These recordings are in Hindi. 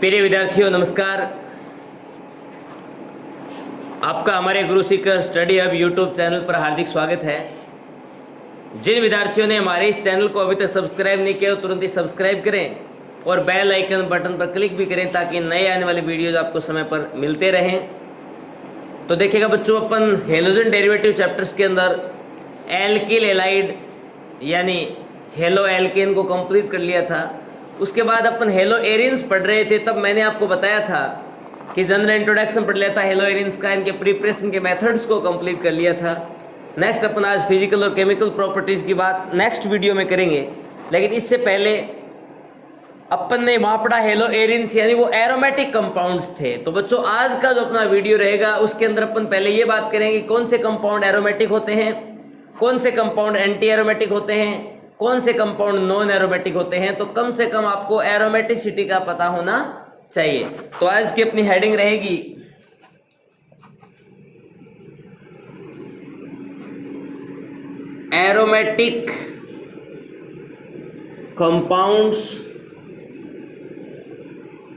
प्रिय विद्यार्थियों नमस्कार। आपका हमारे गुरु Sikar study hub YouTube channel पर हार्दिक स्वागत है। जिन विद्यार्थियों ने हमारे इस चैनल को अभी तक सब्सक्राइब नहीं किया तुरंत ही सब्सक्राइब करें और बेल आइकन बटन पर क्लिक भी करें ताकि नए आने वाले वीडियोज आपको समय पर मिलते रहें। तो देखिएगा बच्चों, अपन हेलोजन डेरिवेटिव चैप्टर्स के अंदर एल्किल एलाइड यानी हेलो एल्केन को कंप्लीट कर लिया था। उसके बाद अपन हेलो एरिन्स पढ़ रहे थे। तब मैंने आपको बताया था कि जनरल इंट्रोडक्शन पढ़ लिया था हेलो एरिन्स का, इनके प्रिपरेशन के मेथड्स को कंप्लीट कर लिया था। नेक्स्ट अपन आज फिजिकल और केमिकल प्रॉपर्टीज़ की बात नेक्स्ट वीडियो में करेंगे। लेकिन इससे पहले अपन ने वहाँ पढ़ा हेलो एरिन्स यानी वो एरोमेटिक कंपाउंड्स थे। तो बच्चों आज का जो अपना वीडियो रहेगा उसके अंदर अपन पहले ये बात करेंगे कौन से कंपाउंड एरोमेटिक होते हैं, कौन से कंपाउंड एंटी एरोमेटिक होते हैं, कौन से कंपाउंड नॉन एरोमेटिक होते हैं। तो कम से कम आपको एरोमेटिसिटी का पता होना चाहिए। तो आज की अपनी हेडिंग रहेगी एरोमेटिक कंपाउंड्स।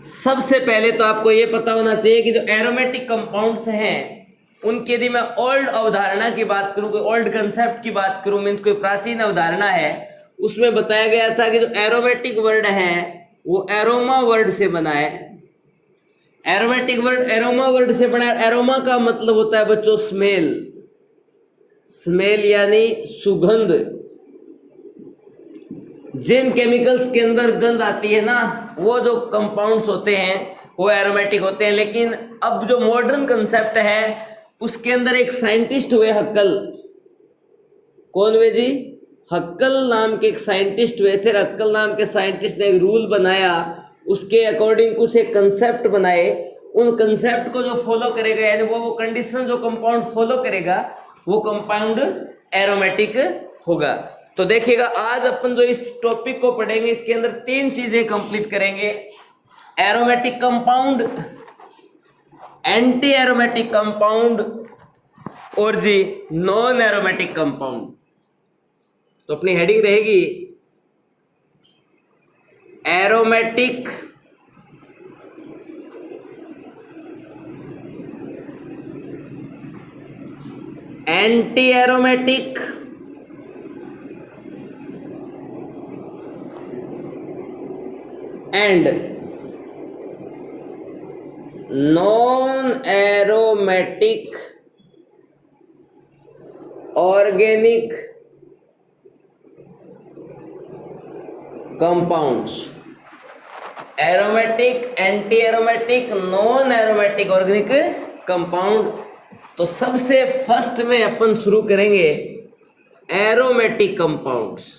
सबसे पहले तो आपको यह पता होना चाहिए कि जो एरोमेटिक कंपाउंड्स हैं उनकी यदि मैं ओल्ड अवधारणा की बात करूं, कोई ओल्ड कंसेप्ट की बात करूं, मीन्स कोई प्राचीन अवधारणा है, उसमें बताया गया था कि जो एरोमेटिक वर्ड है वो एरोमा वर्ड से बना है। एरोमेटिक वर्ड एरोमा वर्ड से बना है। एरोमा का मतलब होता है बच्चों स्मेल। स्मेल यानी सुगंध। जिन केमिकल्स के अंदर गंध आती है ना, वो जो कंपाउंड्स होते हैं वो एरोमेटिक होते हैं। लेकिन अब जो मॉडर्न कंसेप्ट है उसके अंदर एक साइंटिस्ट हुए हक्कल। कौन हुए जी? हक्कल नाम के एक साइंटिस्ट हुए थे। हक्कल नाम के साइंटिस्ट ने एक रूल बनाया, उसके अकॉर्डिंग कुछ एक कंसेप्ट बनाए। उन कंसेप्ट को जो फॉलो करेगा यानी वो कंडीशन जो कंपाउंड फॉलो करेगा वो कंपाउंड एरोमेटिक होगा। तो देखिएगा आज अपन जो इस टॉपिक को पढ़ेंगे इसके अंदर तीन चीजें कंप्लीट करेंगे। Aromatic compound, anti aromatic compound और जी नॉन एरोमेटिक कंपाउंड। तो अपनी हेडिंग रहेगी aromatic anti aromatic and non aromatic organic compounds. Aromatic, anti aromatic, non aromatic organic compound. तो सबसे फर्स्ट में अपन शुरू करेंगे एरोमेटिक कंपाउंड्स।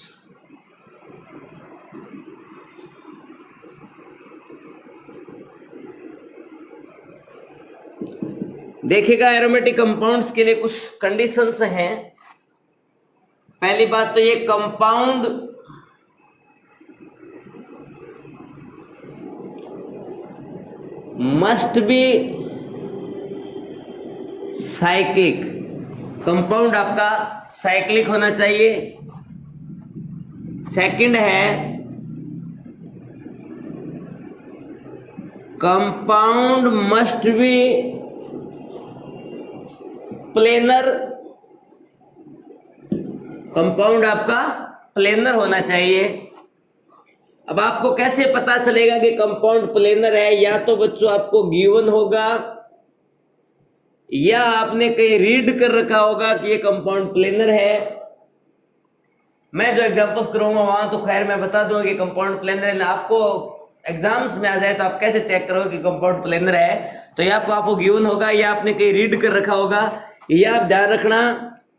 देखिएगा एरोमेटिक कंपाउंड्स के लिए कुछ कंडीशंस हैं। पहली बात तो ये compound must be cyclic. Compound आपका साइक्लिक होना चाहिए। सेकंड है compound must be planar. Compound आपका प्लेनर होना चाहिए। अब आपको कैसे पता चलेगा कि कंपाउंड प्लेनर है? या तो बच्चों आपको गिवन होगा या आपने कहीं रीड कर रखा होगा कि ये कंपाउंड प्लेनर है। मैं जो एग्जांपल्स करूंगा वहां तो खैर मैं बता दूंगा कि कंपाउंड प्लेनर है। आपको एग्जाम्स में आ जाए तो आप कैसे चेक करोगे कि कंपाउंड प्लेनर है? तो या तो आपको गिवन होगा या आपने कहीं रीड कर रखा होगा। या आप ध्यान रखना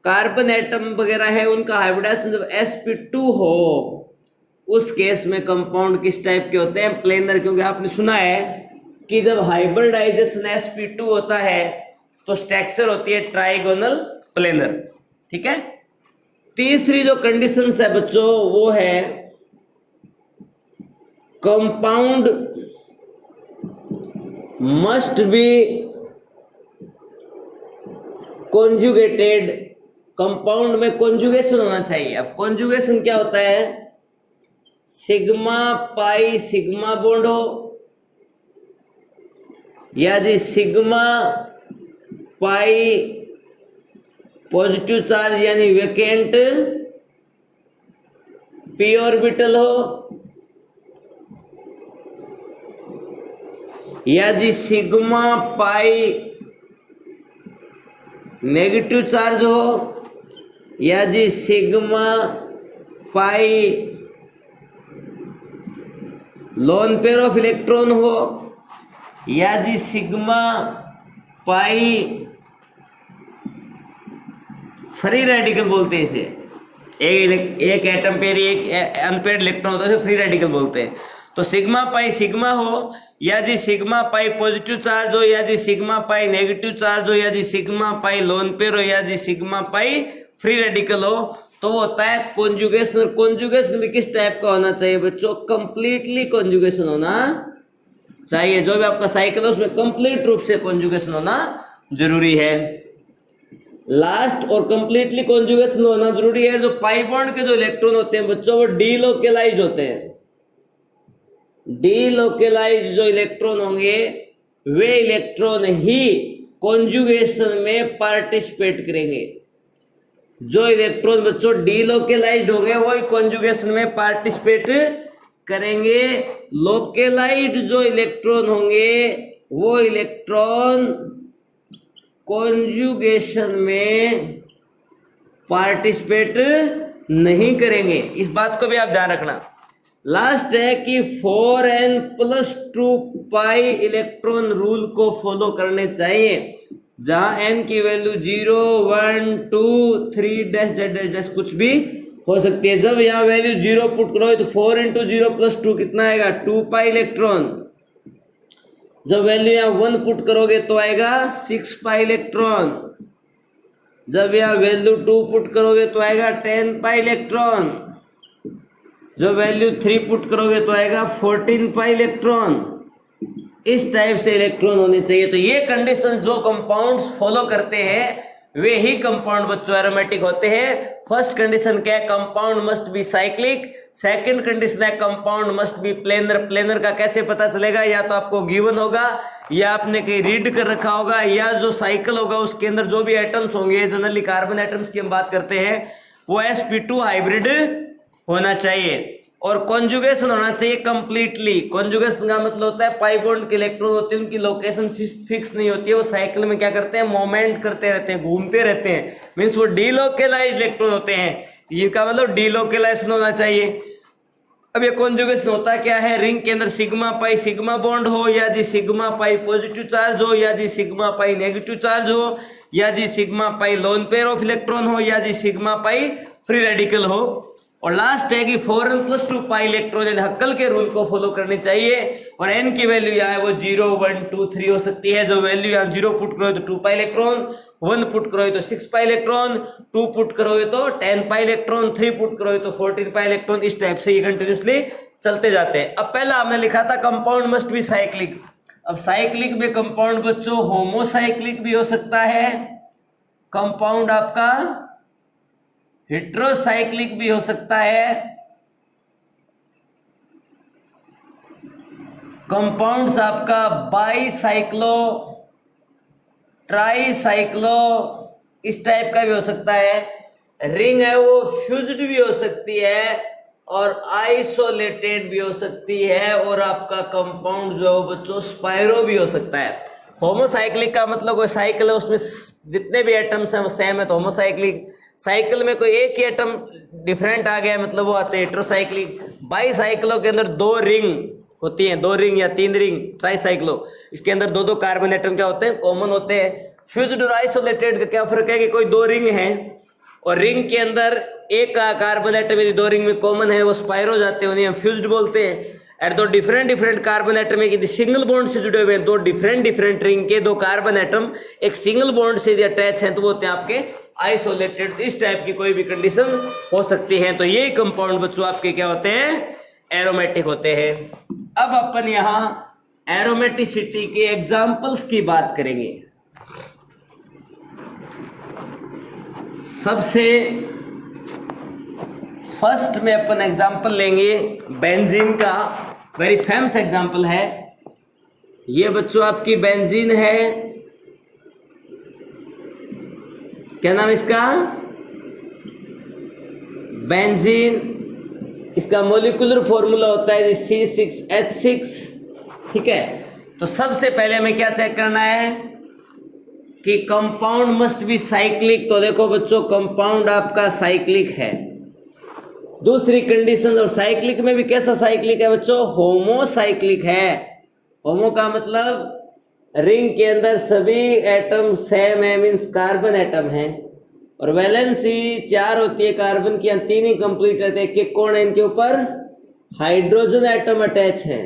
कार्बन एटम वगैरह है उनका हाइब्रिडाइजेशन जब sp2 हो उस केस में कंपाउंड किस टाइप के होते हैं? प्लेनर। क्योंकि आपने सुना है कि जब हाइब्रिडाइजेशन sp2 होता है तो स्ट्रक्चर होती है ट्राइगोनल प्लेनर। ठीक है। तीसरी जो कंडीशंस है बच्चों वो है compound must be conjugated. Compound में कॉन्जुगेशन होना चाहिए। अब कॉन्जुगेशन क्या होता है? सिग्मा पाई सिग्मा बॉन्ड हो या जी सिग्मा पाई पॉजिटिव चार्ज यानी वेकेंट पी ऑर्बिटल हो, या जी सिग्मा पाई नेगेटिव चार्ज हो, या जी sigma pi lone pair of electron हो, या जी सिग्मा पाई फ्री रेडिकल बोलते हैं इसे, एक एटम पेयर एक अनपेयर्ड इलेक्ट्रॉन होता है उसे फ्री रेडिकल बोलते हैं। तो सिग्मा पाई सिग्मा हो, या जी सिग्मा पाई पॉजिटिव चार्ज हो, या जी सिग्मा पाई नेगेटिव चार्ज हो, या जी सिग्मा पाई लोन पेयर हो, या जी सिग्मा पाई फ्री रेडिकल हो, तो वो होता है कॉन्जुगेशन। और कॉन्जुगेशन भी किस टाइप का होना चाहिए बच्चों? कंप्लीटली कॉन्जुगेशन होना चाहिए। जो भी आपका साइकिल है उसमें कंप्लीट रूप से कॉन्जुगेशन होना जरूरी है। लास्ट और कंप्लीटली कॉन्जुगेशन होना जरूरी है। जो पाई बॉन्ड के जो इलेक्ट्रॉन होते हैं बच्चों वो डीलोकेलाइज्ड होते हैं। डीलोकेलाइज्ड जो इलेक्ट्रॉन होंगे वे इलेक्ट्रॉन ही कॉन्जुगेशन में पार्टिसिपेट करेंगे। जो इलेक्ट्रॉन बच्चों डीलोकेलाइज्ड होंगे वो ही कॉन्जुगेशन में पार्टिसिपेट करेंगे। लोकेलाइज्ड जो इलेक्ट्रॉन होंगे वो इलेक्ट्रॉन कॉन्जुगेशन में पार्टिसिपेट नहीं करेंगे। इस बात को भी आप ध्यान रखना। लास्ट है कि 4n+2 पाई इलेक्ट्रॉन रूल को फॉलो करने चाहिए, जहां n की वैल्यू 0, 1, 2, 3 डैश डैश डैश कुछ भी हो सकती है। जब यहाँ वैल्यू 0 पुट करोगे तो 4 × 0+2 कितना आएगा? 2 पाई इलेक्ट्रॉन। जब वैल्यू यहाँ 1 पुट करोगे तो आएगा 6 पाई इलेक्ट्रॉन। जब यहाँ वैल्यू 2 पुट करोगे तो आएगा 10 पाई इलेक्ट्रॉन। जब वैल्यू 3 पुट करोगे तो आएगा 14 पाई इलेक्ट्रॉन। इस टाइप से इलेक्ट्रॉन होने चाहिए। तो ये कंडीशन जो कंपाउंड्स फॉलो करते हैं वे ही कंपाउंड बच्चों एरोमेटिक होते हैं। फर्स्ट कंडीशन क्या है? Compound must be cyclic. Second condition है compound must be planar. Planar का कैसे पता चलेगा? या तो आपको गिवन होगा या आपने कहीं रीड कर रखा होगा, या जो साइकिल होगा उसके अंदर जो भी एटम्स होंगे, जनरली कार्बन एटम्स की हम बात करते हैं, वो sp2 हाइब्रिड होना चाहिए। और कॉन्जुगेशन होना चाहिए कंप्लीटली। कॉन्जुगेशन का मतलब होता है पाई बॉन्ड के इलेक्ट्रॉन होते हैं उनकी लोकेशन फिक्स नहीं होती है, वो साइकिल में क्या करते हैं? मोमेंट करते रहते हैं, घूमते रहते हैं। मीन्स वो डीलोकेलाइज्ड इलेक्ट्रॉन होते हैं। इनका मतलब डीलोकेलाइजेशन होना चाहिए। अब ये कॉन्जुगेशन होता क्या है? रिंग के अंदर सिग्मा पाई सिग्मा बॉन्ड हो, या जी सिग्मा पाई पॉजिटिव चार्ज हो, या जी सिग्मा पाई नेगेटिव चार्ज हो, या जी sigma pi lone pair of electron हो, या जी सिग्मा पाई फ्री रेडिकल हो। और लास्ट है कि 4n+2 पाई इलेक्ट्रॉन यानी हक्कल के रूल को फॉलो करनी चाहिए। और n की वैल्यू यहाँ है वो 0, 1, 2, 3 हो सकती है। जो वैल्यू यहाँ 0 पुट करोगे तो 2 पाई इलेक्ट्रॉन, 1 पुट करोगे तो 6 पाई इलेक्ट्रॉन, 2 पुट करोगे तो 10 पाई इलेक्ट्रॉन, 3 पुट करोगे तो 14 पाई इलेक्ट्रॉन। इस टाइप से ये कंटिन्यूसली चलते जाते हैं। अब पहला हमने लिखा था कंपाउंड मस्ट बी साइक्लिक। अब साइक्लिक में कंपाउंड बच्चों होमोसाइक्लिक भी हो सकता है, कंपाउंड आपका हेट्रोसाइक्लिक भी हो सकता है, कंपाउंड्स आपका बाईसाइक्लो, ट्राईसाइक्लो इस टाइप का भी हो सकता है। रिंग है वो फ्यूज्ड भी हो सकती है और आइसोलेटेड भी हो सकती है। और आपका कंपाउंड जो बच्चों स्पाइरो भी हो सकता है। होमोसाइक्लिक का मतलब कोई साइकिल है उसमें जितने भी एटम्स हैं वो सेम है तो होमोसाइक्लिक। साइकिल में कोई एक ही एटम डिफरेंट आ गया मतलब वो आते हैं हेट्रोसाइक्लिक। बाईसाइक्लो के अंदर 2 रिंग होती हैं, 2 रिंग या 3 रिंग। ट्राईसाइक्लो इसके अंदर 2 कार्बन एटम क्या होते हैं? कॉमन होते हैं। फ्यूज्ड और आइसोलेटेड का क्या फर्क है कि कोई 2 रिंग है और रिंग के अंदर एक कार्बन एटम यदि 2 रिंग में कॉमन है वो स्पाइर हो जाते हैं, उन्हें हम फ्यूज्ड बोलते हैं। एट 2 डिफरेंट कार्बन एटम यदि सिंगल बॉन्ड से जुड़े हुए हैं, 2 डिफरेंट रिंग के 2 कार्बन एटम एक सिंगल बॉन्ड से यदि अटैच हैं तो वो होते हैं आपके आइसोलेटेड। इस टाइप की कोई भी कंडीशन हो सकती है। तो ये कंपाउंड बच्चों आपके क्या होते हैं? एरोमेटिक होते हैं। अब अपन यहां एरोमेटिसिटी के एग्जाम्पल्स की बात करेंगे। सबसे फर्स्ट में अपन एग्जाम्पल लेंगे बेंजीन का। वेरी फेमस एग्जाम्पल है ये बच्चों आपकी बेंजीन है, क्या नाम इसका, बेंजीन। इसका मॉलिक्यूलर फॉर्मूला होता है C6H6, ठीक है। तो सबसे पहले हमें क्या चेक करना है कि कंपाउंड मस्ट बी साइक्लिक। तो देखो बच्चों, कंपाउंड आपका साइक्लिक है। दूसरी कंडीशन, और साइक्लिक में भी कैसा साइक्लिक है बच्चों, होमोसाइक्लिक है। होमो का मतलब रिंग के अंदर सभी एटम सेम है, मीन्स कार्बन एटम है, और वैलेंसी 4 होती है कार्बन की, 3 ही कंप्लीट रहते हैं। एक कौन है इनके ऊपर, हाइड्रोजन एटम अटैच है।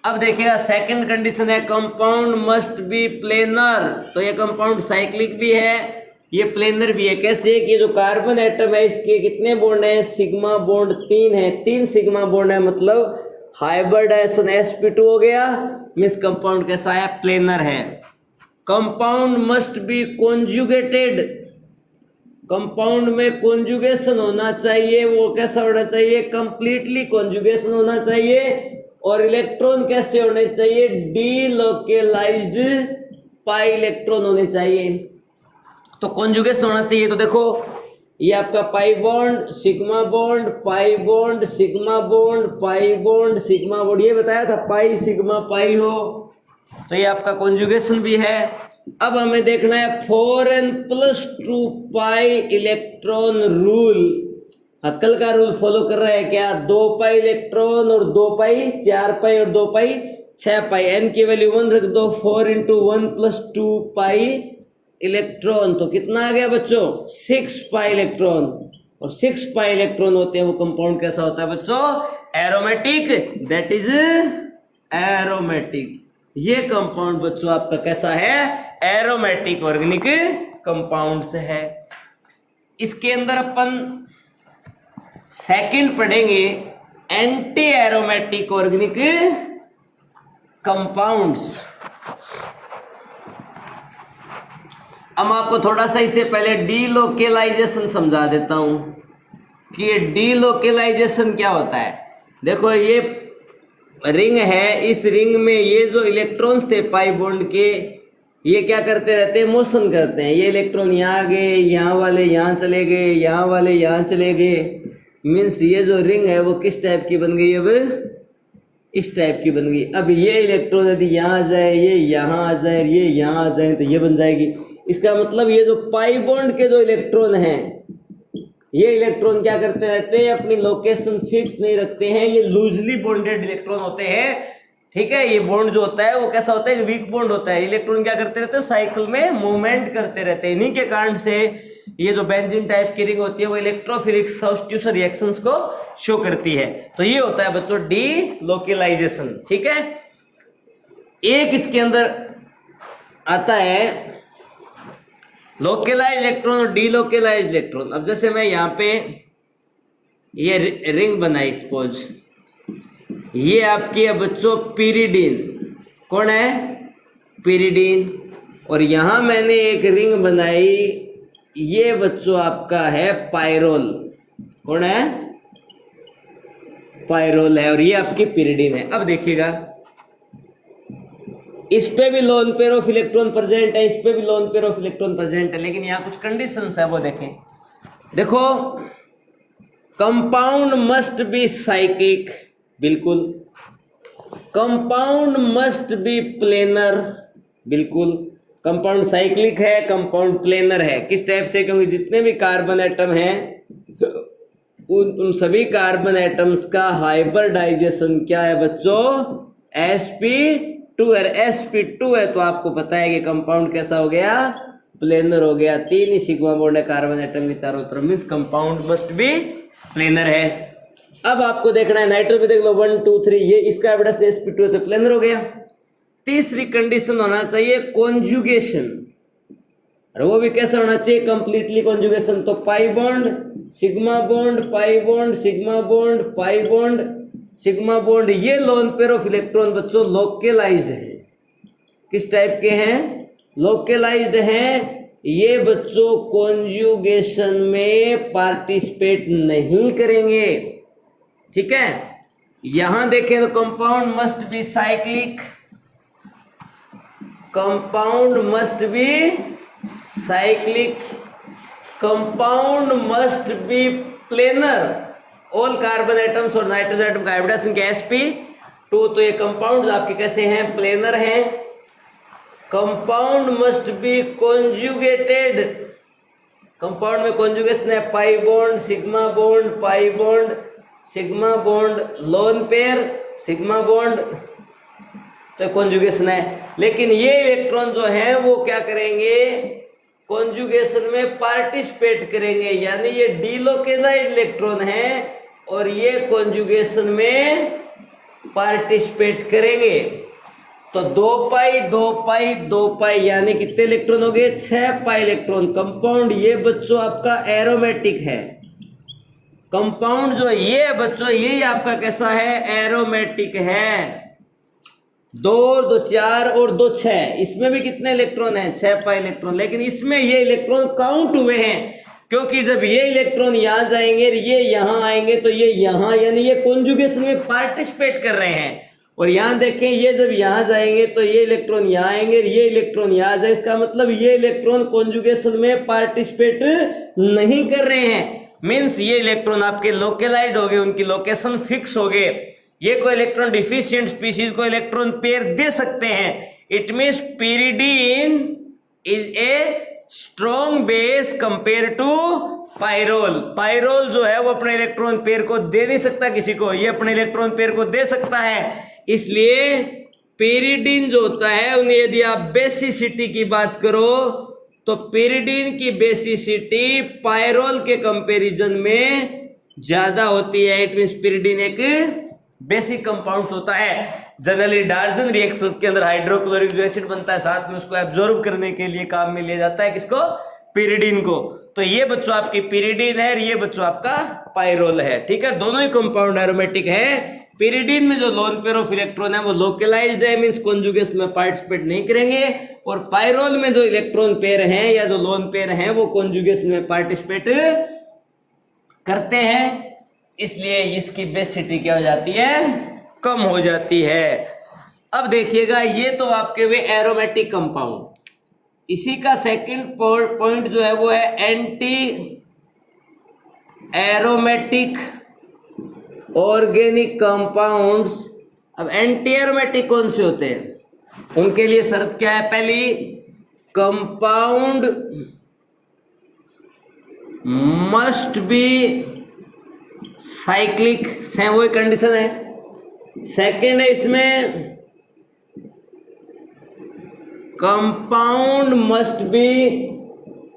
अब देखिएगा सेकंड कंडीशन है कंपाउंड मस्ट बी प्लेनर। तो ये कंपाउंड साइक्लिक भी है, ये प्लेनर भी है। कैसे कि जो कार्बन एटम है इसके कितने बॉन्ड है, सिग्मा बॉन्ड 3 है, 3 सिग्मा बॉन्ड है, मतलब हाइब्रिडाइजेशन sp2 हो गया। मिस कंपाउंड कैसा है, प्लेनर है। Compound must be conjugated, compound में कॉन्जुगेशन होना चाहिए। वो कैसा होना चाहिए, कंप्लीटली कॉन्जुगेशन होना चाहिए। और इलेक्ट्रॉन कैसे होने चाहिए, डीलोकेलाइज्ड पाई इलेक्ट्रॉन होने चाहिए। तो कॉन्जुगेशन होना चाहिए। तो देखो ये आपका पाई bond, sigma bond, pi bond, sigma bond, pi bond, sigma bond, ये बताया था पाई सिग्मा पाई हो, तो ये आपका कॉन्जुगेशन भी है। अब हमें देखना है 4n+2 पाई इलेक्ट्रॉन रूल। हक्कल का रूल फॉलो कर रहा है क्या, 2 पाई इलेक्ट्रॉन और 2 पाई, 4 पाई और 2 पाई 6 पाई। n की वैल्यू 1 रख दो, 4 × 1+2 पाई इलेक्ट्रॉन, तो कितना आ गया बच्चों, 6 पाई इलेक्ट्रॉन। और 6 पाई इलेक्ट्रॉन होते हैं, वो कंपाउंड कैसा होता है बच्चों, एरोमेटिक, दैट इज एरोमेटिक। ये कंपाउंड बच्चों आपका कैसा है, एरोमेटिक ऑर्गेनिक कंपाउंड से है। इसके अंदर अपन सेकंड पढ़ेंगे एंटी एरोमेटिक ऑर्गेनिक कंपाउंड्स। अब आपको थोड़ा सा इससे पहले डीलोकेलाइजेशन समझा देता हूं कि ये डीलोकेलाइजेशन क्या होता है। देखो ये रिंग है, इस रिंग में ये जो इलेक्ट्रॉन्स थे पाई बॉन्ड के, ये क्या करते रहते हैं, मोशन करते हैं। ये इलेक्ट्रॉन यहाँ आ गए, यहाँ वाले यहाँ चले गए, यहाँ वाले यहाँ चले गए। मीन्स ये जो रिंग है वो किस टाइप की बन गई, अब इस टाइप की बन गई। अब ये इलेक्ट्रॉन यदि यहाँ आ जाए, ये यहाँ आ जाए, ये यहाँ आ जाए, तो ये बन जाएगी। इसका मतलब ये जो पाई बॉन्ड के जो इलेक्ट्रॉन हैं, ये इलेक्ट्रॉन क्या करते रहते हैं, अपनी लोकेशन फिक्स नहीं रखते हैं। ये लूजली बॉन्डेड इलेक्ट्रॉन होते हैं, ठीक है। ये बॉन्ड जो होता है वो कैसा होता है, वीक बॉन्ड होता है। इलेक्ट्रॉन क्या करते रहते हैं, साइकिल में मूवमेंट करते रहते हैं। इन्हीं के कारण से ये जो बेंजीन टाइप की रिंग होती है वो इलेक्ट्रोफिलिक सब्स्टिट्यूशन रिएक्शंस को शो करती है। तो ये होता है बच्चों डीलोकेलाइजेशन, ठीक है। एक इसके अंदर आता है लोकेलाइज इलेक्ट्रॉन और डीलोकेलाइज इलेक्ट्रॉन। अब जैसे मैं यहाँ पे ये रिंग बनाई सपोज, ये आपकी है बच्चों पिरिडीन, कौन है, पिरिडीन। और यहाँ मैंने एक रिंग बनाई, ये बच्चों आपका है पायरोल, कौन है, पायरोल है, और ये आपकी पिरिडीन है। अब देखिएगा इस पे भी loan pair of electron present है, इस पे भी loan pair of electron present है, लेकिन यहाँ कुछ कंडीशंस है वो देखें। देखो कंपाउंड मस्ट बी साइक्लिक, बिल्कुल। कंपाउंड मस्ट बी प्लेनर, बिल्कुल। कंपाउंड साइक्लिक है, कंपाउंड प्लेनर है। किस टाइप से, क्योंकि जितने भी कार्बन एटम हैं उन सभी कार्बन एटम्स का हाइब्रिडाइजेशन क्या है बच्चों, sp2 है। sp2 है तो आपको पता है कि कंपाउंड कैसा हो गया, प्लेनर हो गया। 3 ही सिग्मा बॉन्ड है कार्बन एटम के चारों तरफ, means compound must be planar है। अब आपको देखना है नाइट्रोजन पे देख लो 1 2 3, ये इसका एविडेंस sp2 है तो प्लेनर हो गया। तीसरी कंडीशन होना चाहिए कॉन्जुगेशन, और वो भी कैसा होना चाहिए, कंप्लीटली कॉन्जुगेशन। तो पाई bond sigma bond, pi bond sigma bond, pi bond sigma bond, ये लोन पेयर ऑफ इलेक्ट्रॉन बच्चों लोकेलाइज्ड है। किस टाइप के हैं, लोकेलाइज्ड हैं। ये बच्चों कॉन्जुगेशन में पार्टिसिपेट नहीं करेंगे, ठीक है। यहां देखें तो compound must be cyclic, compound must be cyclic, compound must be planar, all carbon atoms और नाइट्रोजन एटम का हाइब्रिडाइजेशन क्या sp2, तो ये कंपाउंड आपके कैसे हैं, प्लेनर हैं। Compound must be conjugated, compound में कॉन्जुगेशन है पाई bond, sigma bond, pi bond, sigma bond, lone pair, sigma bond, तो कॉन्जुगेशन है। लेकिन ये इलेक्ट्रॉन जो हैं वो क्या करेंगे, कॉन्जुगेशन में पार्टिसिपेट करेंगे, यानी ये डीलोकेलाइज्ड इलेक्ट्रॉन है और ये कॉन्जुगेशन में पार्टिसिपेट करेंगे। तो 2 पाई 2 पाई 2 पाई यानी कितने इलेक्ट्रॉन हो गए, 6 पाई इलेक्ट्रॉन। कंपाउंड ये बच्चों आपका एरोमेटिक है, कंपाउंड जो ये बच्चों यही आपका कैसा है, एरोमेटिक है। 2 और 2 4 और 2 6, इसमें भी कितने इलेक्ट्रॉन हैं, 6 पाई इलेक्ट्रॉन। लेकिन इसमें ये इलेक्ट्रॉन काउंट हुए हैं, क्योंकि जब ये इलेक्ट्रॉन यहाँ जाएंगे, ये यहाँ आएंगे, तो ये यहाँ, यानी ये कॉन्जुगेशन में पार्टिसिपेट कर रहे हैं। और यहाँ देखें, ये जब यहाँ जाएंगे तो ये इलेक्ट्रॉन यहाँ आएंगे, ये इलेक्ट्रॉन यहाँ जाए, इसका मतलब ये इलेक्ट्रॉन कॉन्जुगेशन में पार्टिसिपेट नहीं कर रहे हैं। मीन्स ये इलेक्ट्रॉन आपके लोकेलाइज्ड हो गए, उनकी लोकेशन फिक्स हो गए। ये कोई इलेक्ट्रॉन डिफिशिएंट स्पीशीज को इलेक्ट्रॉन पेयर दे सकते हैं। इट मीन्स pyridine इज a strong base compare to pyrrole. Pyrrole जो है वो अपने इलेक्ट्रॉन पेयर को दे नहीं सकता किसी को, ये अपने इलेक्ट्रॉन पेयर को दे सकता है। इसलिए pyridine जो होता है उन्हें, यदि आप बेसिसिटी की बात करो तो pyridine की बेसिसिटी पायरोल के कंपैरिजन में ज्यादा होती है। इट मींस pyridine एक बेसिक कंपाउंड होता है। जनरली डार्जन रिएक्शंस के अंदर हाइड्रोक्लोरिक जो एसिड बनता है, साथ में उसको एब्जॉर्ब करने के लिए काम में लिया जाता है किसको, pyridine को। तो ये बच्चों आपकी pyridine है, ये बच्चों आपका पायरोल है। ठीक है, दोनों ही कंपाउंड एरोमेटिक है। pyridine में जो लोन पेयर ऑफ इलेक्ट्रॉन है वो लोकलाइज्ड है, मींस कॉन्जुगेशन में पार्टिसिपेट नहीं करेंगे। और पायरोल में जो इलेक्ट्रॉन पेयर हैं या जो लोन पेयर हैं वो कॉन्जुगेशन में पार्टिसिपेट करते हैं, इसलिए इसकी बेसिसिटी क्या हो जाती है, कम हो जाती है। अब देखिएगा, ये तो आपके वे एरोमेटिक कंपाउंड। इसी का सेकंड पॉइंट जो है वो है एंटी एरोमेटिक ऑर्गेनिक कंपाउंड्स। अब एंटी एरोमेटिक कौन से होते हैं, उनके लिए शर्त क्या है, पहली compound must be cyclic, same वही कंडीशन है। सेकंड है इसमें कंपाउंड मस्ट बी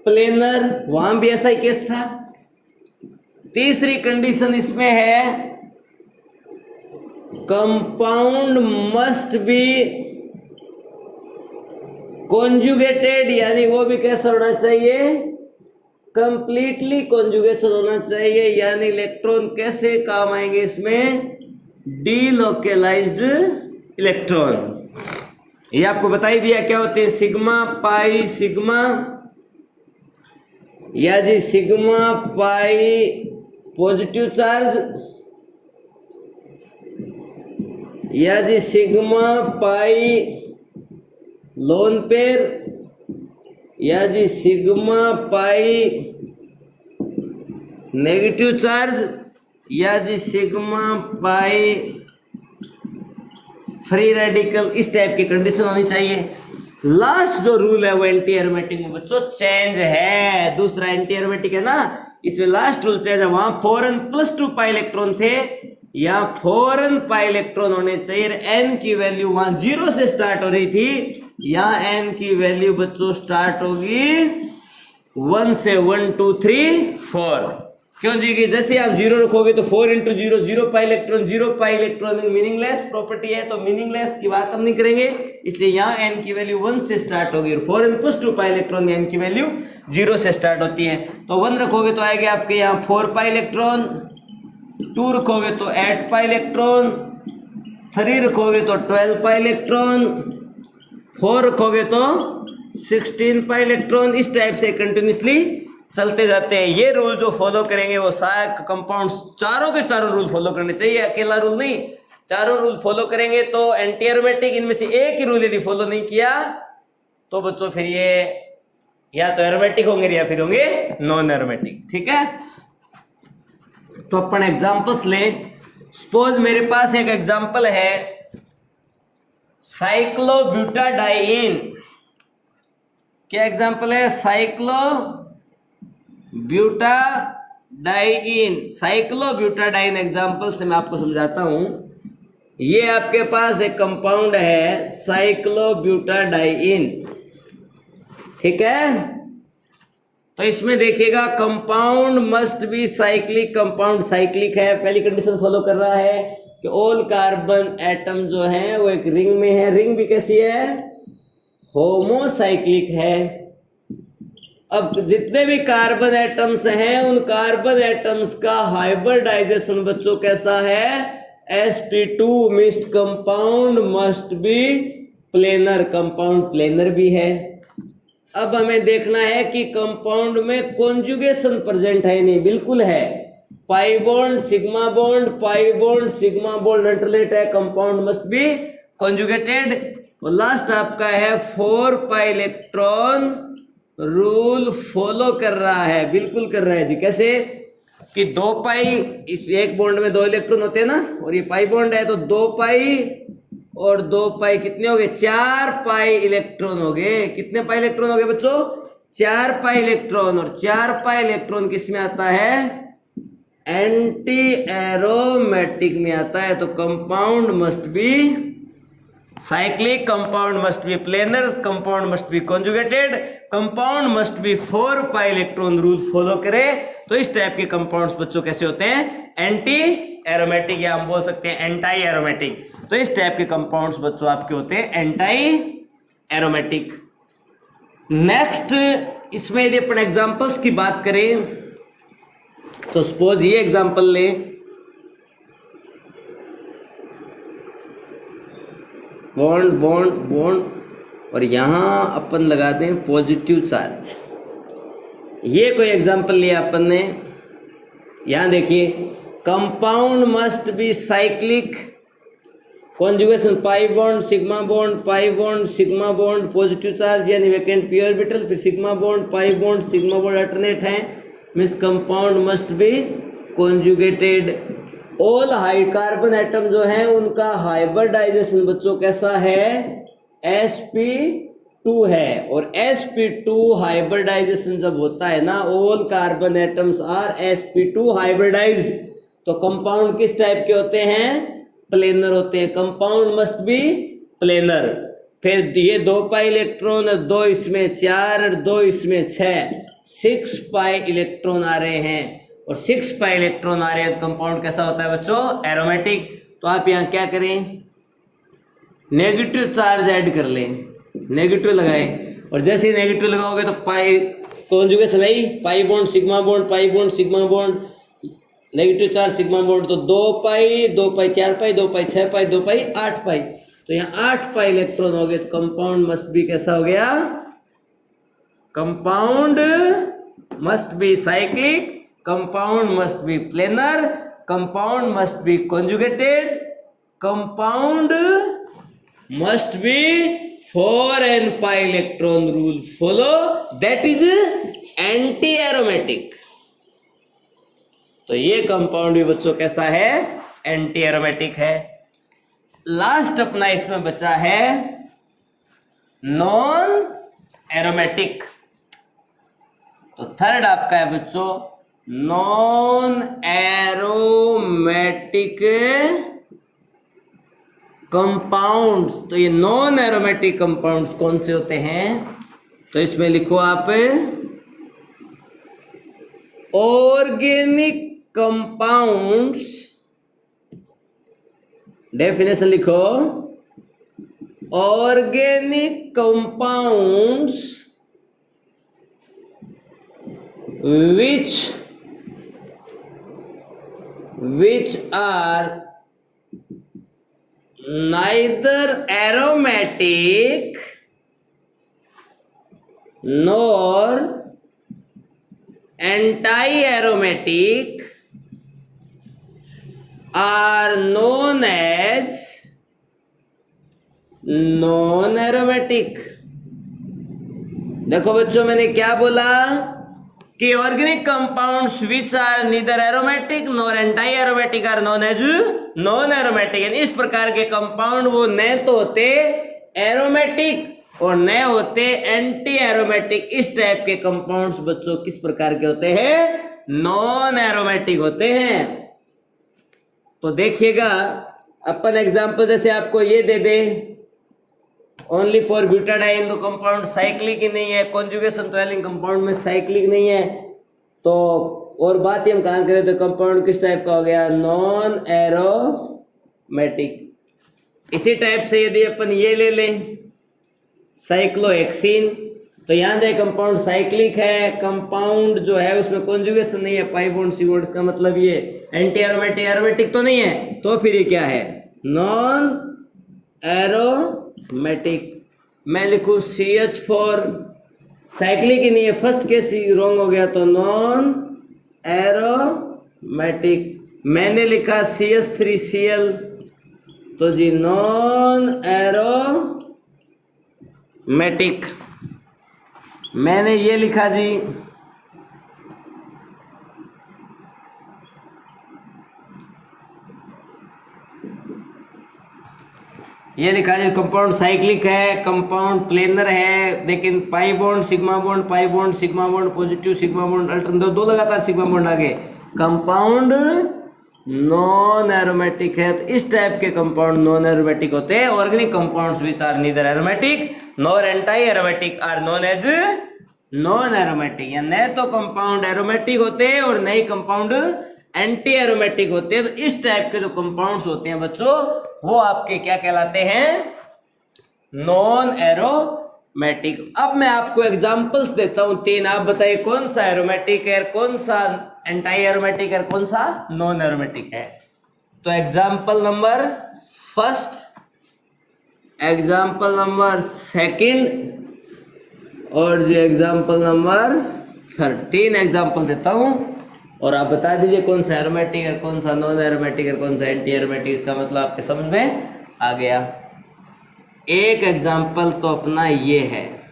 प्लेनर, वहां भी ऐसा ही केस था। तीसरी कंडीशन इसमें है कंपाउंड मस्ट बी कॉन्जुगेटेड, यानी वो भी कैसा होना चाहिए, कंप्लीटली कॉन्जुगेशन होना चाहिए। यानी इलेक्ट्रॉन कैसे काम आएंगे इसमें, डीलोकेलाइज्ड इलेक्ट्रॉन। ये आपको बता ही दिया क्या होते हैं, सिग्मा पाई सिग्मा, या जी सिग्मा पाई पॉजिटिव चार्ज, या जी सिग्मा पाई लोन पेयर, या जी सिग्मा पाई नेगेटिव चार्ज, या जी सिग्मा पाई फ्री रेडिकल। इस टाइप की कंडीशन होनी चाहिए। लास्ट जो रूल है वो एंटी एरोमेटिक में बच्चों चेंज है। दूसरा एंटी एरोमेटिक है ना, इसमें लास्ट रूल चेंज है। वहां 4n+2 पाई इलेक्ट्रॉन थे, यहाँ 4n पाई इलेक्ट्रॉन होने चाहिए। n की वैल्यू वहां 0 से स्टार्ट हो रही थी, यहाँ n की वैल्यू बच्चों स्टार्ट होगी 1 से 1 2 3 4। क्यों जी, कि जैसे आप 0 रखोगे तो 4 × 0 0 pi electron, 0 pi electron meaningless property है, तो मीनिंगलेस की बात हम नहीं करेंगे। इसलिए यहाँ n की वैल्यू 1 से स्टार्ट होगी और 4n+2 पाई इलेक्ट्रॉन n की वैल्यू 0 से स्टार्ट होती है। तो 1 रखोगे तो आएगा आपके यहाँ 4 पाई इलेक्ट्रॉन, 2 रखोगे तो 8 पाई इलेक्ट्रॉन, 3 रखोगे तो 12 पाई इलेक्ट्रॉन, 4 रखोगे तो 16 पाई इलेक्ट्रॉन। इस टाइप से कंटिन्यूसली चलते जाते हैं। ये रूल जो फॉलो करेंगे वो सारे कंपाउंड्स चारों के चारों रूल फॉलो करने चाहिए, अकेला रूल नहीं, चारों रूल फॉलो करेंगे तो एंटी एरोमेटिक। इनमें से एक ही रूल यदि फॉलो नहीं किया तो बच्चों फिर ये या तो एरोमेटिक होंगे या फिर होंगे नॉन एरोमेटिक। ठीक है, तो अपन एग्जांपल्स ले। सपोज मेरे पास एक एग्जांपल है साइक्लोब्यूटाडाइन। क्या एग्जांपल है? साइक्लोब्यूटाडाइन। साइक्लोब्यूटाडाइन एग्जांपल से मैं आपको समझाता हूं। ये आपके पास एक कंपाउंड है साइक्लोब्यूटाडाइन, ठीक है। तो इसमें देखिएगा compound must be cyclic, compound cyclic है। पहली कंडीशन फॉलो कर रहा है कि ऑल कार्बन एटम जो है वो एक रिंग में है। रिंग भी कैसी है? होमोसाइक्लिक है। अब जितने भी कार्बन एटम्स हैं उन कार्बन एटम्स का हाइब्रिडाइजेशन बच्चों कैसा है? sp2 mixed compound must be planar, compound planar भी है। अब हमें देखना है कि कंपाउंड में कॉन्जुगेशन प्रेजेंट है नहीं। बिल्कुल है, पाई bond sigma bond, pi bond sigma bond alternate है, कंपाउंड मस्ट बी कॉन्जुगेटेड। और लास्ट आपका है 4 पाई इलेक्ट्रॉन रूल फॉलो कर रहा है। बिल्कुल कर रहा है जी। कैसे कि 2 पाई, इस एक बॉन्ड में 2 इलेक्ट्रॉन होते हैं ना, और ये पाई बॉन्ड है तो 2 पाई और 2 पाई कितने हो गए? 4 पाई इलेक्ट्रॉन हो गए। कितने पाई इलेक्ट्रॉन हो गए बच्चों? 4 पाई इलेक्ट्रॉन। और 4 पाई इलेक्ट्रॉन किस में आता है? एंटी एरोमेटिक में आता है। तो compound must be cyclic, compound must be planar, compound must be conjugated, compound must B 4 pi electron rule follow करे। तो इस टाइप के कंपाउंड्स बच्चों कैसे होते हैं? एंटी एरोमेटिक, या हम बोल सकते हैं एंटाई एरोमेटिक। तो इस टाइप के कंपाउंड्स बच्चों आपके होते हैं एंटाई एरोमेटिक। नेक्स्ट, इसमें यदि अपन एग्जांपल्स की बात करें तो सपोज ये एग्जांपल ले, बॉन्ड बॉन्ड बॉन्ड, और यहां अपन लगा दें पॉजिटिव चार्ज। ये कोई एग्जांपल लिया अपन ने। यहां देखिए, compound must be cyclic, conjugation pi bond sigma bond, pi bond sigma bond, positive charge यानी वैकेंट पी ऑर्बिटल, फिर sigma bond pi bond sigma bond alternate है। Means compound must be conjugated. All high carbon atom जो है उनका हाइब्रिडाइजेशन बच्चों कैसा है? sp2 है। और sp2 हाइब्रिडाइजेशन जब होता है ना, all carbon atoms are sp2 hybridized, तो कंपाउंड किस टाइप के होते हैं? प्लेनर होते हैं। Compound must be planar. फिर ये 2 पाई इलेक्ट्रॉन, 2 इसमें 4 और 2 इसमें 6 पाई इलेक्ट्रॉन आ रहे हैं। और 6 पाई इलेक्ट्रॉन आ रहे हैं, कंपाउंड कैसा होता है बच्चों? एरोमेटिक। तो आप यहाँ क्या करें? नेगेटिव चार्ज ऐड कर लें, नेगेटिव लगाएं। और जैसे ही नेगेटिव लगाओगे तो पाई कॉन्जुगेशन आई, pi bond sigma bond, pi bond sigma bond, negative charge sigma bond, तो 2 पाई 4 पाई, 2 पाई 6 पाई, 2 पाई 8 पाई। तो यहाँ 8 पाई इलेक्ट्रॉन हो गए। तो कंपाउंड मस्ट बी कैसा हो गया? Compound must be cyclic, compound must be planar, compound must be conjugated, compound must B 4 and pi electron rule follow, that is anti aromatic. तो ये कंपाउंड भी बच्चों कैसा है? एंटी एरोमेटिक है। लास्ट अपना इसमें बचा है नॉन एरोमेटिक। तो थर्ड आपका है बच्चों नॉन एरोमेटिक कंपाउंड्स। तो ये नॉन एरोमेटिक कंपाउंड्स कौन से होते हैं? तो इसमें लिखो आप ऑर्गेनिक कंपाउंड्स, डेफिनेशन लिखो, organic compounds which are neither aromatic nor anti-aromatic are known as non-aromatic. देखो बच्चों, मैंने क्या बोला कि organic compounds which are neither aromatic nor anti aromatic are known as non aromatic. यानी इस प्रकार के कंपाउंड वो न तो होते एरोमेटिक और न होते एंटी एरोमेटिक। इस टाइप के कंपाउंड्स बच्चों किस प्रकार के होते हैं? नॉन एरोमेटिक होते हैं। तो देखिएगा, अपन एग्जांपल जैसे आपको ये दे दे, ओनली फॉर ब्यूटाडाइन, तो कंपाउंड साइक्लिक ही नहीं है, कॉन्जुगेशन तो एलिंग कंपाउंड में साइक्लिक नहीं है। तो और बात ही हम कहाँ करें तो कंपाउंड किस टाइप का हो गया? Non aromatic. इसी टाइप से यदि अपन ये ले लें साइक्लोहेक्सिन, तो यहाँ दे कंपाउंड साइक्लिक है, कंपाउंड जो है उसमें कॉन्जुगेशन नहीं है, पाई बॉन्ड सी बॉन्ड, इसका मतलब ये एंटी एरोमेटिक एरोमेटिक तो नहीं है, तो फिर ये क्या है? Non aromatic. मैं लिखूं CH4, साइक्लिक ही नहीं है, फर्स्ट केस ही रॉन्ग हो गया, तो नॉन एरोमेटिक। मैंने लिखा CH3Cl, तो जी नॉन एरोमेटिक। मैंने ये लिखा जी ये लिखा जी कंपाउंड साइक्लिक है, कंपाउंड प्लेनर है, लेकिन पाई bond sigma bond, pi bond sigma bond, positive sigma bond, alternative दो लगातार सिग्मा बॉन्ड आगे, कंपाउंड नॉन एरोमेटिक है। तो इस टाइप के कंपाउंड नॉन एरोमेटिक होते हैं। Organic compounds which are neither aromatic nor anti aromatic are known as non aromatic. या न तो कंपाउंड एरोमेटिक होते हैं और न ही कंपाउंड एंटी एरोमेटिक होते हैं। तो इस टाइप के जो कंपाउंड्स होते हैं बच्चों, वो आपके क्या कहलाते हैं? Non aromatic. अब मैं आपको एग्जांपल्स देता हूं 3, आप बताइए कौन सा एरोमेटिक है, कौन सा एंटी एरोमेटिक है, कौन सा नॉन एरोमेटिक है। तो example number first, example number second और जो एग्जांपल नंबर थर्ड। 3 एग्जांपल देता हूं और आप बता दीजिए कौन सा एरोमेटिक है, कौन सा नॉन एरोमेटिक है, कौन सा एंटी एरोमेटिक। इसका मतलब आपके समझ में आ गया। एक एग्जांपल तो अपना ये है,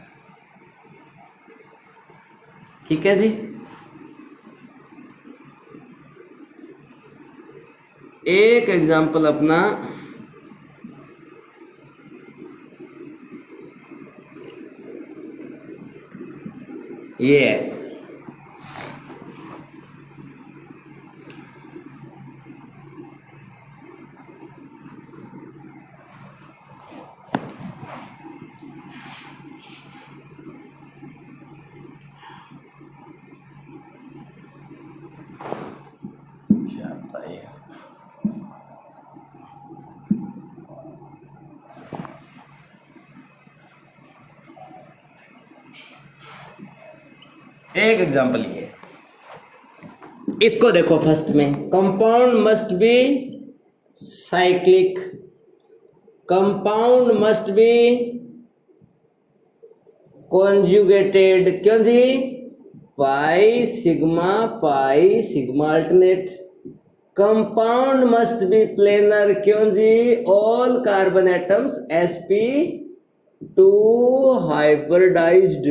ठीक है जी। एक एग्जांपल अपना ये है। एक एग्जांपल ये, इसको देखो फर्स्ट में, compound must be cyclic, compound must be conjugated. क्यों जी? Pi sigma alternate. Compound must be planar. क्यों जी? All carbon atoms sp2 hybridised.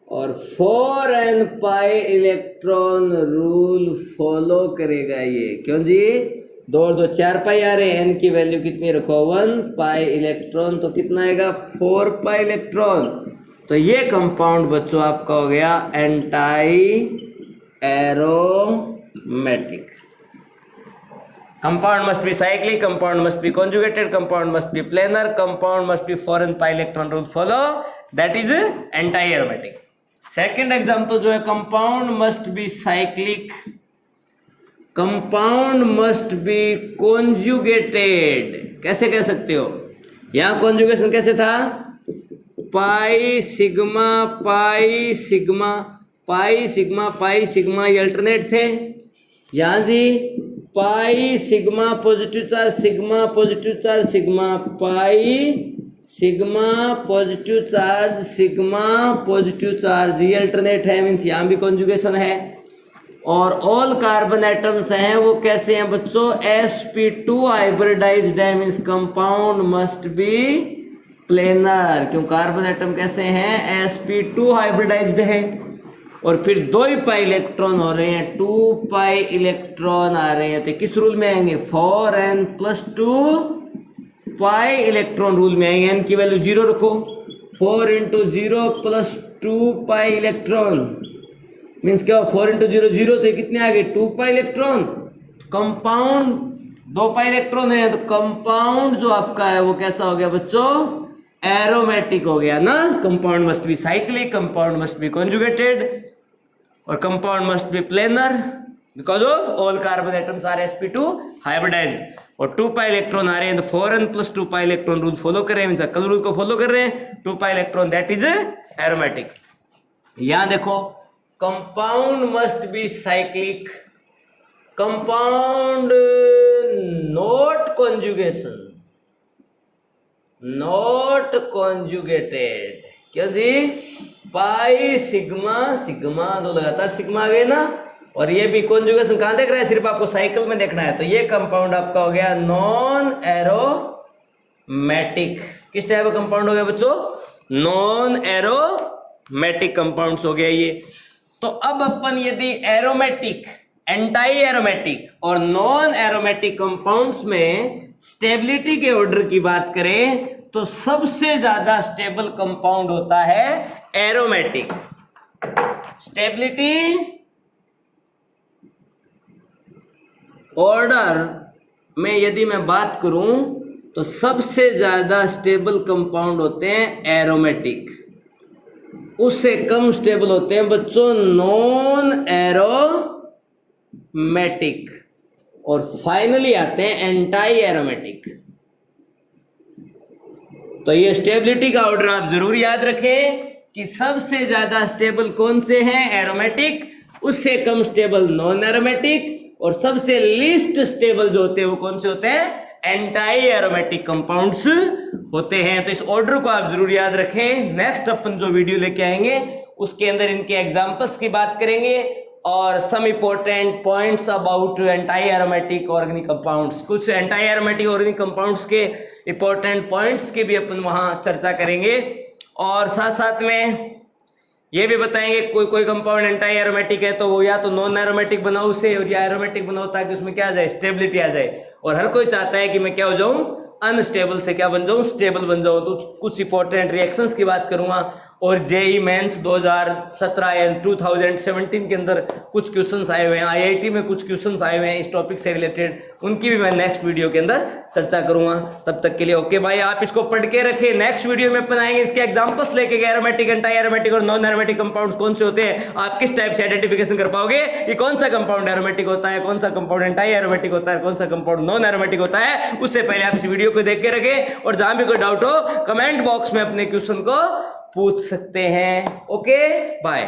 और 4n pi electron rule follow करेगा ये। क्यों जी? 2 और 2 4 पाई आ रहे हैं, n की वैल्यू कितनी रखो? 1 पाई इलेक्ट्रॉन, तो कितना आएगा? 4 पाई इलेक्ट्रॉन। तो ये कंपाउंड बच्चों आपका हो गया anti aromatic. Compound must be cyclic, compound must be conjugated, compound must be planar, compound must be 4n pi electron rule follow, that is anti-aromatic. Second example जो है, compound must be cyclic, compound must be conjugated. कैसे कह सकते हो? यहां कॉन्जुगेशन कैसे था? Pi sigma pi sigma pi sigma pi sigma, ये अल्टरनेट थे। यहां जी pi sigma positive charge sigma positive charge sigma, pi sigma positive charge sigma positive charge, ये अल्टरनेट है, मीन्स यहाँ भी कॉन्जुगेशन है। और ऑल कार्बन एटम्स हैं वो कैसे हैं बच्चों? sp2 हाइब्रिडाइज्ड है, means compound must be planar, क्यों कार्बन एटम कैसे हैं, sp2 हाइब्रिडाइज्ड है और फिर 2 पाई इलेक्ट्रॉन हो रहे हैं, 2 पाई इलेक्ट्रॉन आ रहे हैं, तो किस रूल में आएंगे, 4n+2 पाई इलेक्ट्रॉन रूल में आएंगे। n की वैल्यू 0 रखो, 4 × 0 + 2 पाई इलेक्ट्रॉन मीन्स क्या हो, 4 × 0 0, तो कितने आ गए, 2 pi electron. Compound 2 pi electron है तो कंपाउंड जो आपका है वो कैसा हो गया बच्चों, एरोमेटिक हो गया ना। Compound must be cyclic, compound must be conjugated और compound must be planar because of all carbon atoms are sp2 hybridised. और 2 पाई इलेक्ट्रॉन आ रहे हैं तो 4n+2 pi electron rule follow कर रहे हैं, मींस अकल रूल को फॉलो कर रहे हैं। 2 pi electron that is aromatic. यहां देखो compound must be cyclic, compound not conjugation, not conjugated, क्यों जी, पाई सिग्मा सिग्मा, दो लगातार सिग्मा आ गए ना। और ये भी कॉन्जुगेशन कहां देख रहा है, सिर्फ आपको साइकिल में देखना है। तो ये कंपाउंड आपका हो गया नॉन एरोमेटिक। किस टाइप का कंपाउंड हो गया बच्चों, नॉन एरोमेटिक कंपाउंड्स हो गया ये। तो अब अपन यदि एरोमेटिक, एंटाई एरोमेटिक और नॉन एरोमेटिक कंपाउंड्स में स्टेबिलिटी के ऑर्डर की बात करें तो सबसे ज्यादा स्टेबल कंपाउंड होता है एरोमेटिक। स्टेबिलिटी ऑर्डर में यदि मैं बात करूं तो सबसे ज्यादा स्टेबल कंपाउंड होते हैं एरोमेटिक, उससे कम स्टेबल होते हैं बच्चों नॉन एरोमेटिक, और फाइनली आते हैं एंटाई एरोमेटिक। तो ये स्टेबिलिटी का ऑर्डर आप जरूर याद रखें कि सबसे ज्यादा स्टेबल कौन से हैं, एरोमेटिक, उससे कम स्टेबल नॉन एरोमेटिक, और सबसे लीस्ट स्टेबल जो होते हैं वो कौन से होते हैं, एंटाई एरोमेटिक कंपाउंड्स होते हैं। तो इस ऑर्डर को आप जरूर याद रखें। नेक्स्ट अपन जो वीडियो लेके आएंगे उसके अंदर इनके एग्जांपल्स की बात करेंगे और some important points about anti aromatic organic compounds, कुछ एंटाई एरोमेटिक ऑर्गेनिक कंपाउंड्स के इंपॉर्टेंट पॉइंट्स की भी अपन वहां चर्चा करेंगे। और साथ साथ में ये भी बताएंगे कोई कोई कंपाउंड एंटाई एरोमेटिक है तो वो या तो नॉन एरोमेटिक बनाओ उसे, और या एरोमेटिक बनाओ ताकि उसमें क्या आ जाए, स्टेबिलिटी आ जाए। और हर कोई चाहता है कि मैं क्या हो जाऊं, अनस्टेबल से क्या बन जाऊं, स्टेबल बन जाऊं। तो कुछ इंपॉर्टेंट रिएक्शंस की बात करूंगा और जेई मेंस 2017 या 2017 के अंदर कुछ क्वेश्चंस आए हुए हैं, आईआईटी में कुछ क्वेश्चंस आए हुए हैं इस टॉपिक से रिलेटेड, उनकी भी मैं नेक्स्ट वीडियो के अंदर चर्चा करूंगा। तब तक के लिए ओके भाई, आप इसको पढ़ के रखें। नेक्स्ट वीडियो में अपन आएंगे इसके एग्जांपल्स लेके, एरोमेटिक, एंटाई एरोमेटिक और नॉन एरोमेटिक कंपाउंड्स कौन से होते हैं, आप किस टाइप से आइडेंटिफिकेशन कर पाओगे कि कौन सा कंपाउंड एरोमेटिक होता है, कौन सा कंपाउंड एंटाई एरोमेटिक होता है, कौन सा कंपाउंड नॉन एरोमेटिक होता है। उससे पहले आप इस वीडियो को देख के रखें और जहां भी कोई डाउट हो कमेंट बॉक्स में अपने क्वेश्चन को पूछ सकते हैं। Okay bye.